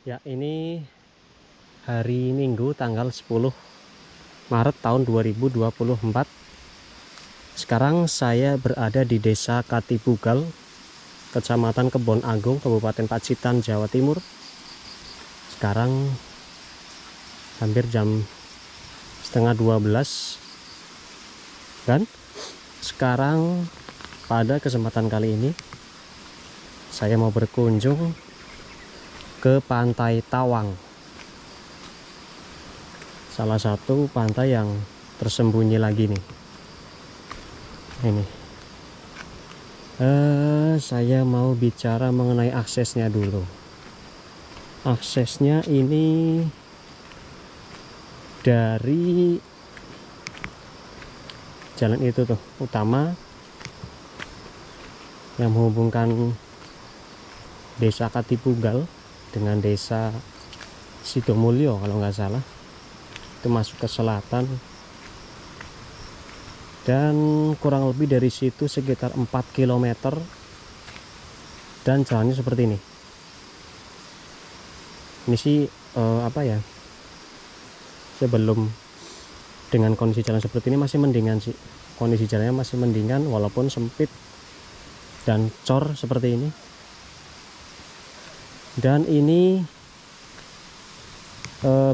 Ya, ini hari Minggu tanggal 10 Maret tahun 2024. Sekarang saya berada di Desa Katipugal, Kecamatan Kebon Agung, Kabupaten Pacitan, Jawa Timur. Sekarang hampir jam setengah 12. Dan sekarang pada kesempatan kali ini saya mau berkunjung ke Pantai Tawang, salah satu pantai yang tersembunyi lagi nih. Ini saya mau bicara mengenai aksesnya dulu. Aksesnya ini dari jalan itu tuh, utama yang menghubungkan Desa Katipugal dengan Desa Sidomulyo kalau nggak salah. Itu masuk ke selatan, dan kurang lebih dari situ sekitar 4 km, dan jalannya seperti ini. Ini sih apa ya, sebelum dengan kondisi jalan seperti ini masih mendingan sih, kondisi jalannya masih mendingan walaupun sempit dan cor seperti ini. Dan ini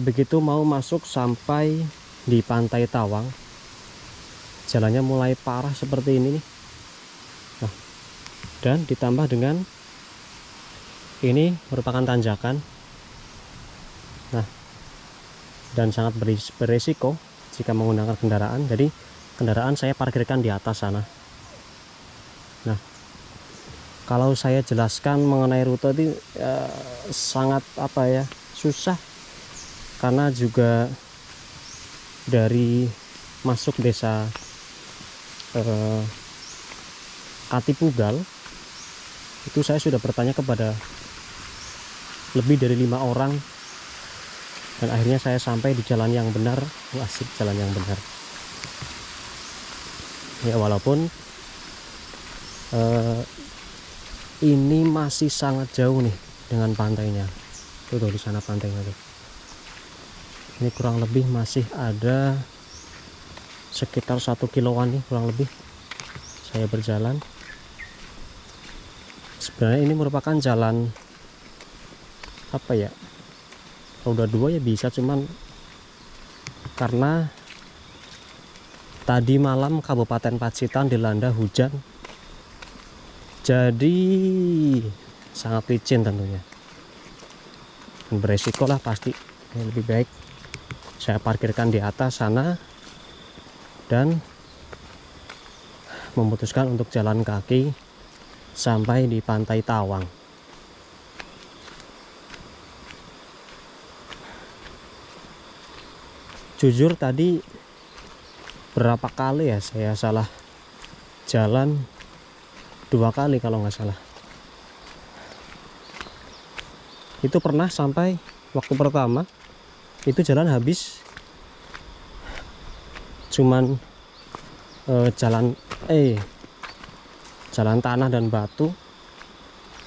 begitu mau masuk sampai di Pantai Tawang, jalannya mulai parah seperti ini nih. Nah, dan ditambah dengan ini merupakan tanjakan. Nah, dan sangat berisiko jika menggunakan kendaraan. Jadi kendaraan saya parkirkan di atas sana. Nah, kalau saya jelaskan mengenai rute ini sangat apa ya, susah, karena juga dari masuk desa Katipugal itu saya sudah bertanya kepada lebih dari 5 orang, dan akhirnya saya sampai di jalan yang benar. Asik, jalan yang benar ya, walaupun ini masih sangat jauh nih dengan pantainya. Tuh di sana pantainya tuh. Ini kurang lebih masih ada sekitar 1 kiloan nih kurang lebih saya berjalan. Sebenarnya ini merupakan jalan apa ya, roda 2 ya bisa, cuman karena tadi malam Kabupaten Pacitan dilanda hujan, jadi sangat licin tentunya dan beresiko lah pasti. Lebih baik saya parkirkan di atas sana dan memutuskan untuk jalan kaki sampai di Pantai Tawang. Jujur tadi berapa kali ya saya salah jalan, 2 kali kalau nggak salah. Itu pernah sampai waktu pertama itu jalan habis, cuman jalan tanah dan batu.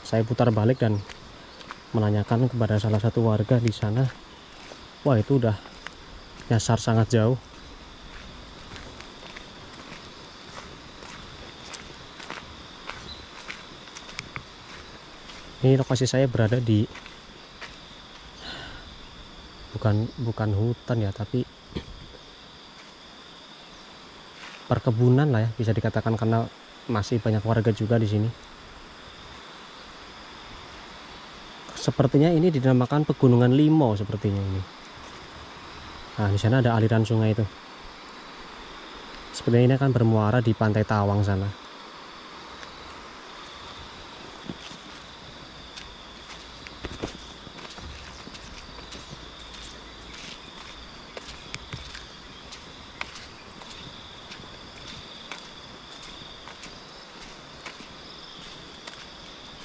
Saya putar balik dan menanyakan kepada salah satu warga di sana. Wah, itu udah nyasar sangat jauh. Ini lokasi saya berada di bukan hutan ya, tapi perkebunan lah ya bisa dikatakan, karena masih banyak warga juga di sini. Sepertinya ini dinamakan Pegunungan Limo sepertinya ini. Nah, di sana ada aliran sungai itu. Sepertinya ini akan bermuara di Pantai Tawang sana.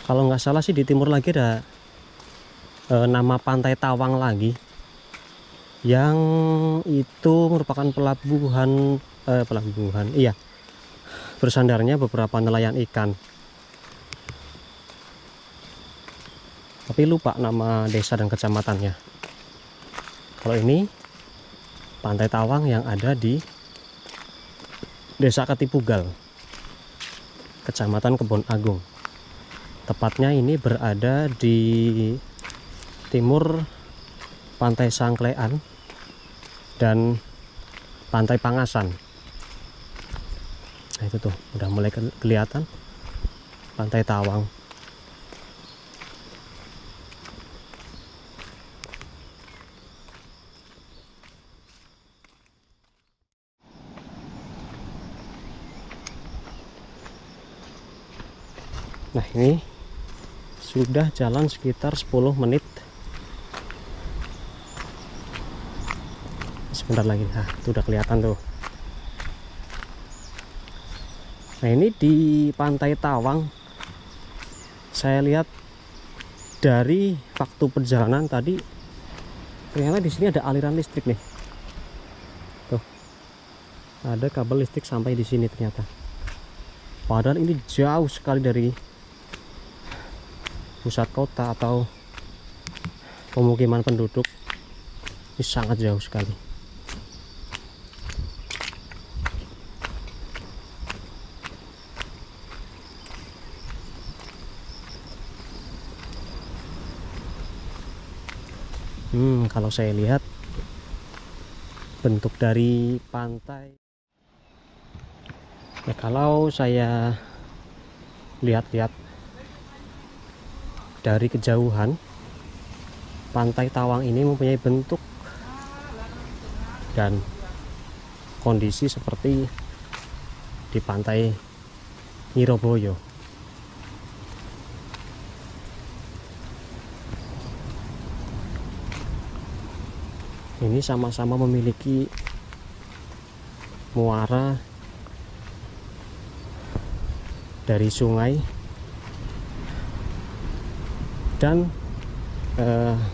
Kalau nggak salah sih di timur lagi ada nama Pantai Tawang lagi, yang itu merupakan pelabuhan iya, bersandarnya beberapa nelayan ikan. tapi lupa nama desa dan kecamatannya. Kalau ini Pantai Tawang yang ada di Desa Katipugal, Kecamatan Kebon Agung. Tepatnya ini berada di timur Pantai Sangklean dan Pantai Pangasan. Nah, itu tuh udah mulai kelihatan Pantai Tawang. Nah, ini sudah jalan sekitar 10 menit. Sebentar lagi. Nah, itu udah kelihatan tuh. Nah, ini di Pantai Tawang saya lihat dari waktu perjalanan tadi, ternyata di sini ada aliran listrik nih. Tuh. Ada kabel listrik sampai di sini ternyata. Padahal ini jauh sekali dari pusat kota atau pemukiman penduduk. Ini sangat jauh sekali. Kalau saya lihat bentuk dari pantai, ya kalau saya lihat-lihat dari kejauhan, Pantai Tawang ini mempunyai bentuk dan kondisi seperti di Pantai Nyiroboyo. Ini sama-sama memiliki muara dari sungai dan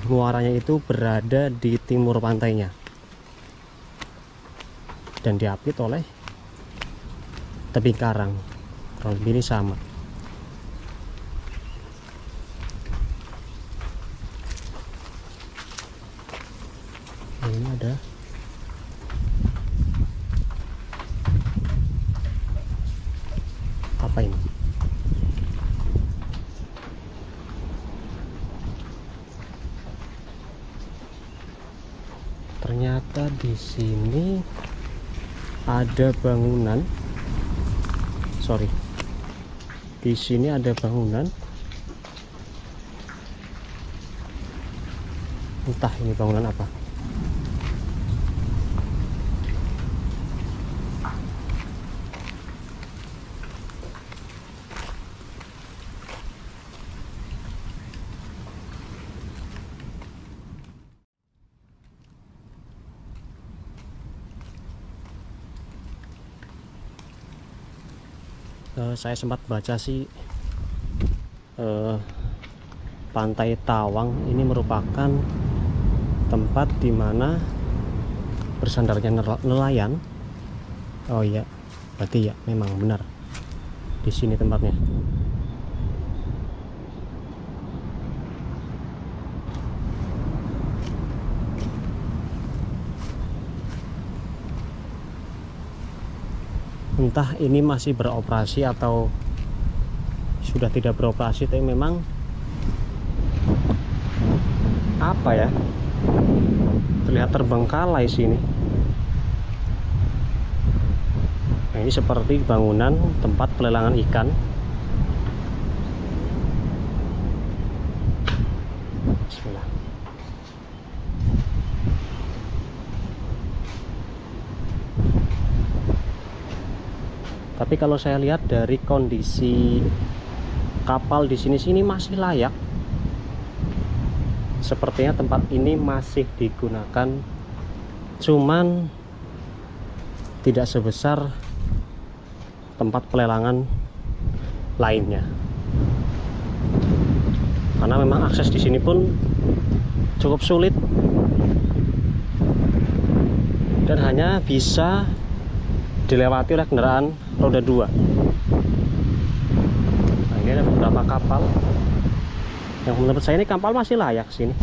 muaranya itu berada di timur pantainya dan diapit oleh tebing karang. Kurang lebih ini sama. Ini ada apa ini? Ternyata di sini ada bangunan. Di sini ada bangunan. Entah ini bangunan apa. Saya sempat baca sih Pantai Tawang ini merupakan tempat di mana bersandarnya nelayan. Oh iya, berarti ya memang benar di sini tempatnya. Entah ini masih beroperasi atau sudah tidak beroperasi, tapi memang apa ya, terlihat terbengkalai sini. Nah, ini seperti bangunan tempat pelelangan ikan. Bismillah. Tapi kalau saya lihat dari kondisi kapal di sini masih layak. Sepertinya tempat ini masih digunakan, cuman tidak sebesar tempat pelelangan lainnya. Karena memang akses di sini pun cukup sulit dan hanya bisa dilewati oleh kendaraan roda 2. Nah, ini ada beberapa kapal Yang menurut saya ini kapal masih layak sini.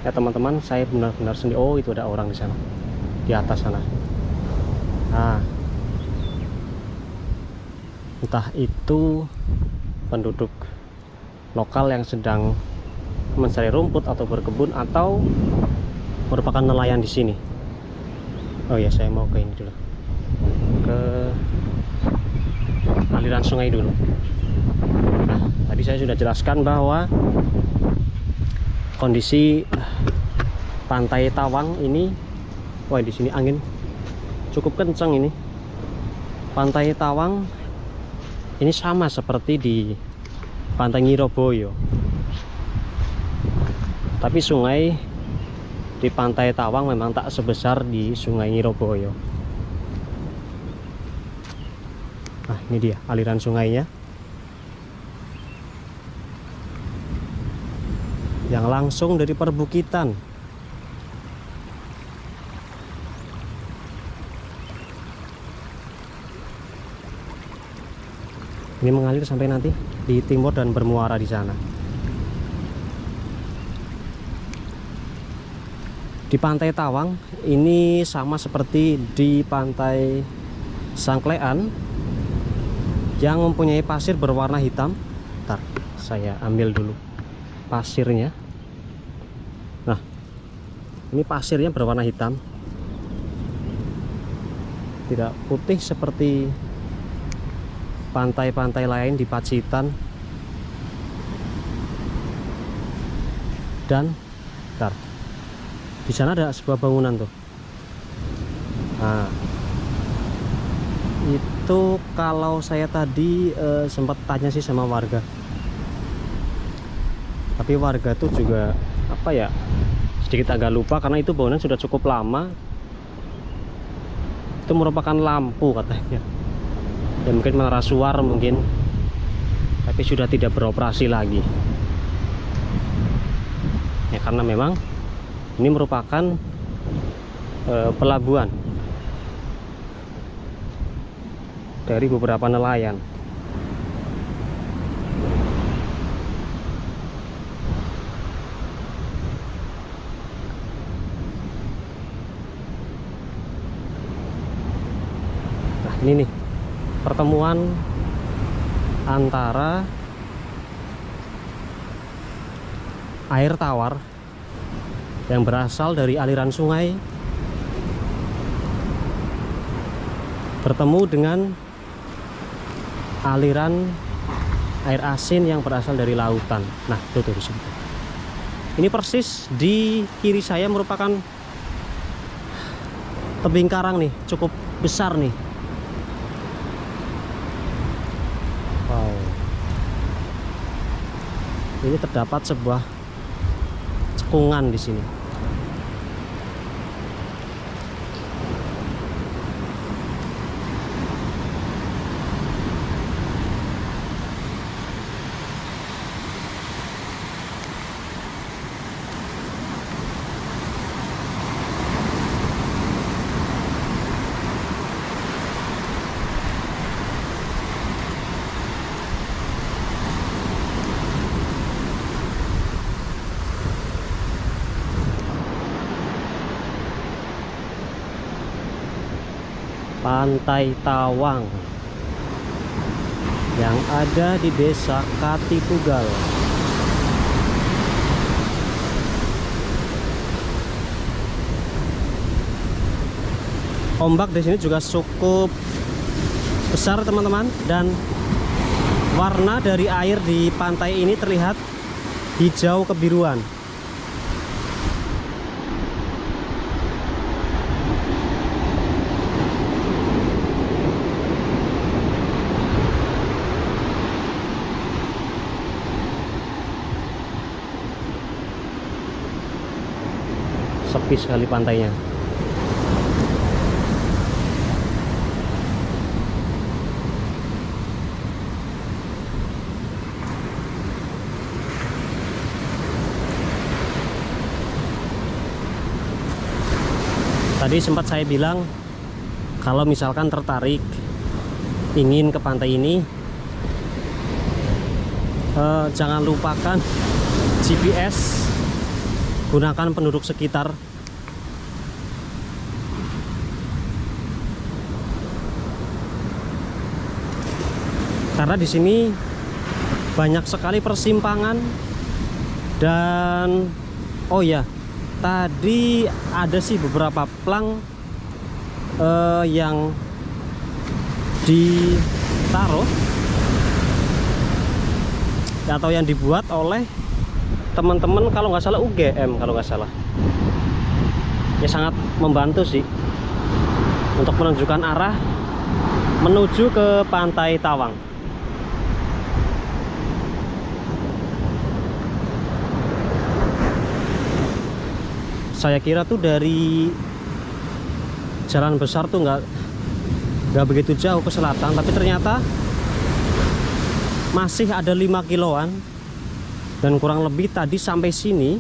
Ya teman-teman, saya benar-benar sendiri. Oh, itu ada orang di sana, di atas sana. Nah, entah itu penduduk lokal yang sedang mencari rumput atau berkebun, atau merupakan nelayan di sini. Oh ya, saya mau ke ini dulu, ke aliran sungai dulu. Nah, tadi saya sudah jelaskan bahwa kondisi pantai Tawang ini, wah di sini angin cukup kencang ini. Pantai Tawang ini sama seperti di Pantai Ngiroboyo, tapi sungai di Pantai Tawang memang tak sebesar di Sungai Ngiroboyo. Nah, ini dia aliran sungainya yang langsung dari perbukitan. Ini mengalir sampai nanti di timur dan bermuara di sana. Di Pantai Tawang ini sama seperti di Pantai Sangklean yang mempunyai pasir berwarna hitam. Bentar, saya ambil dulu pasirnya. Nah, ini pasirnya berwarna hitam, tidak putih seperti pantai-pantai lain di Pacitan. Dan bentar, di sana ada sebuah bangunan tuh. Nah, itu kalau saya tadi sempat tanya sih sama warga, tapi warga tuh juga apa ya, sedikit agak lupa karena itu bangunan sudah cukup lama. Itu merupakan lampu katanya, ya mungkin menara suar mungkin, tapi sudah tidak beroperasi lagi ya, karena memang ini merupakan pelabuhan dari beberapa nelayan. Nah, ini nih pertemuan antara air tawar yang berasal dari aliran sungai bertemu dengan aliran air asin yang berasal dari lautan. Nah, tuh di situ. Ini persis di kiri saya merupakan tebing karang nih, cukup besar nih. Wow. Ini terdapat sebuah cekungan di sini. Pantai Tawang yang ada di Desa Katipugal. Ombak di sini juga cukup besar teman-teman, dan warna dari air di pantai ini terlihat hijau kebiruan. Sepi sekali pantainya. Tadi sempat saya bilang kalau misalkan tertarik ingin ke pantai ini, jangan lupakan GPS, gunakan penduduk sekitar. Karena di sini banyak sekali persimpangan. Dan oh ya, tadi ada sih beberapa plang yang ditaruh atau yang dibuat oleh teman-teman, kalau nggak salah UGM, kalau nggak salah. Ya sangat membantu sih untuk menunjukkan arah menuju ke Pantai Tawang. Saya kira tuh dari jalan besar tuh nggak begitu jauh ke selatan, tapi ternyata masih ada 5 kiloan. Dan kurang lebih tadi sampai sini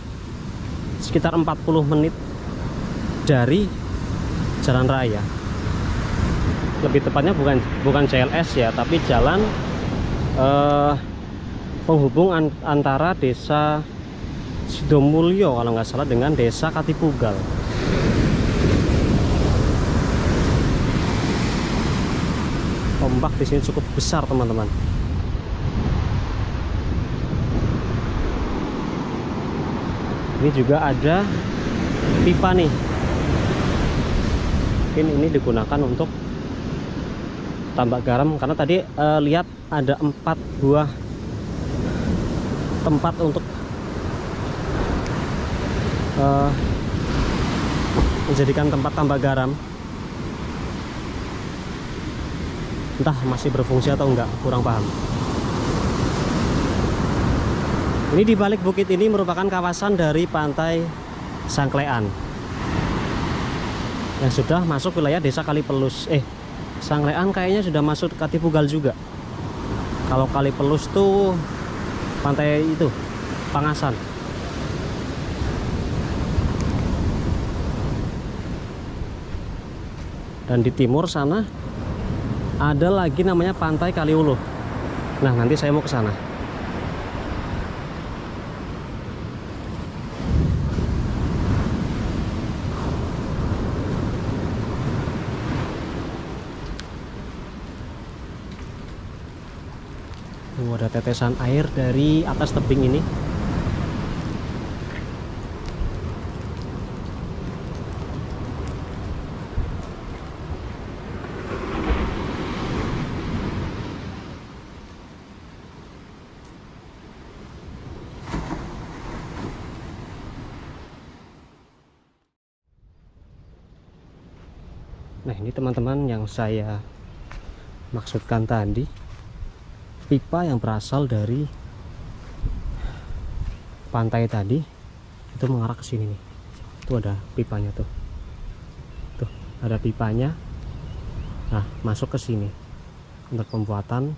sekitar 40 menit dari jalan raya. Lebih tepatnya bukan CLS ya, tapi jalan penghubung antara desa Sidomulyo kalau nggak salah dengan desa Katipugal. Ombak di sini cukup besar, teman-teman. Ini juga ada pipa nih. Mungkin ini digunakan untuk tambak garam, karena tadi lihat ada 4 buah tempat untuk menjadikan tempat tambak garam. Entah masih berfungsi atau enggak, kurang paham. Ini di balik bukit ini merupakan kawasan dari Pantai Sangklean yang sudah masuk wilayah desa Kalipelus. Sangklean kayaknya sudah masuk Katipugal juga. Kalau Kalipelus tuh pantai itu Pangasan. Dan di timur sana ada lagi namanya Pantai Kaliuluh. Nah, nanti saya mau ke sana. Ada tetesan air dari atas tebing ini. Nah, ini teman-teman yang saya maksudkan tadi, pipa yang berasal dari pantai tadi itu mengarah ke sini nih. Itu ada pipanya tuh. Tuh, ada pipanya. Nah, masuk ke sini untuk pembuatan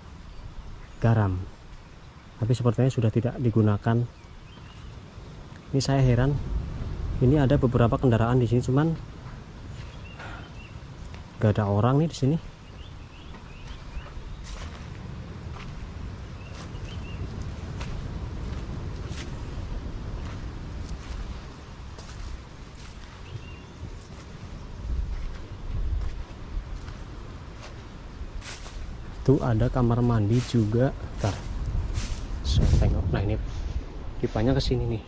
garam. Tapi sepertinya sudah tidak digunakan. Ini saya heran. Ini ada beberapa kendaraan di sini, cuman gak ada orang nih di sini. Itu ada kamar mandi juga. Bentar, saya tengok. Nah, ini pipanya ke sini nih.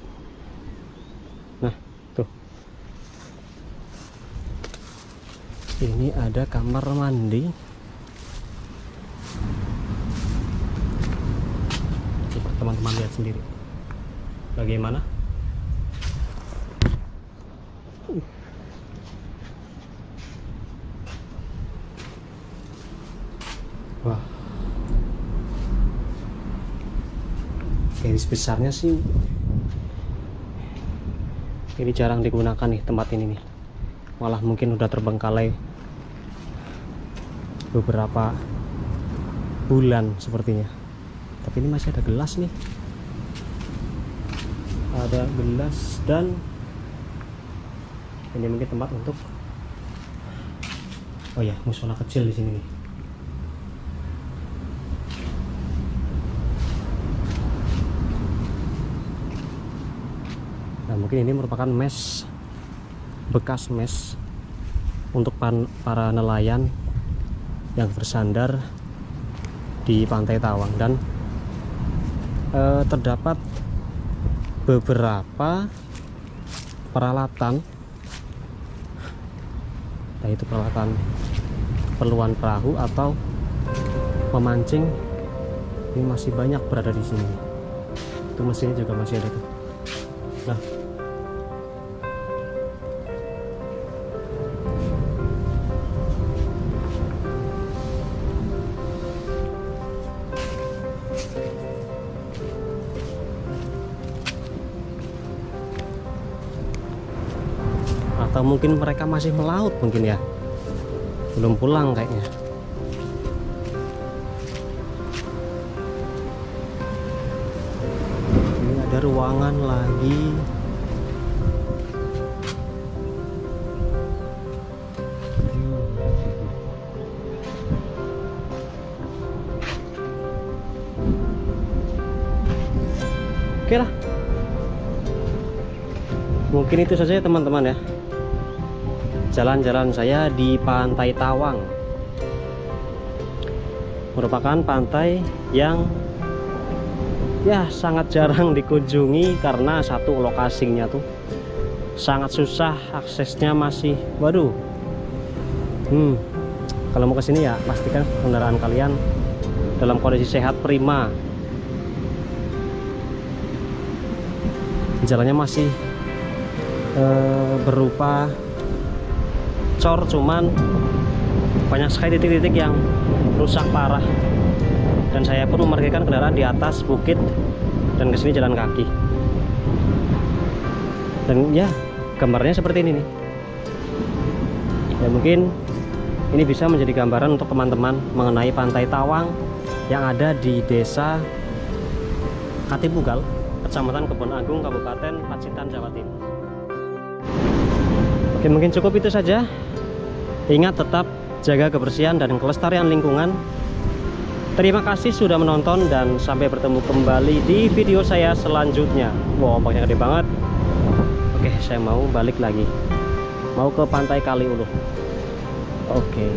Nah, tuh. Ini ada kamar mandi. Coba teman-teman lihat sendiri. Bagaimana? Wah, garis besarnya sih ini jarang digunakan nih tempat ini nih. Malah mungkin udah terbengkalai beberapa bulan sepertinya. Tapi ini masih ada gelas nih. Ada gelas, dan ini mungkin tempat untuk Oh ya, musola kecil di sini nih. Nah, mungkin ini merupakan mes, bekas mes untuk para nelayan yang bersandar di Pantai Tawang, dan terdapat beberapa peralatan, yaitu peralatan keperluan perahu atau memancing. Ini masih banyak berada di sini. Itu mesinnya juga masih ada tuh. Nah, atau mungkin mereka masih melaut mungkin ya, belum pulang kayaknya. Ini ada ruangan lagi. Oke lah, mungkin itu saja ya teman-teman ya, jalan-jalan saya di Pantai Tawang. Merupakan pantai yang ya sangat jarang dikunjungi karena satu, lokasinya tuh sangat susah, aksesnya masih waduh. Kalau mau kesini ya pastikan kendaraan kalian dalam kondisi sehat, prima. Jalannya masih berupa cor, cuman banyak sekali titik-titik yang rusak parah, dan saya pun memarkirkan kendaraan di atas bukit dan kesini jalan kaki. Dan ya gambarnya seperti ini nih ya, mungkin ini bisa menjadi gambaran untuk teman-teman mengenai Pantai Tawang yang ada di Desa Katipugal, Kecamatan Kebon Agung, Kabupaten Pacitan, Jawa Timur. Oke, mungkin cukup itu saja. Ingat tetap jaga kebersihan dan kelestarian lingkungan. Terima kasih sudah menonton dan sampai bertemu kembali di video saya selanjutnya. Wow, ombaknya gede banget. Oke, saya mau balik lagi. Mau ke Pantai Kaliuluh. Oke.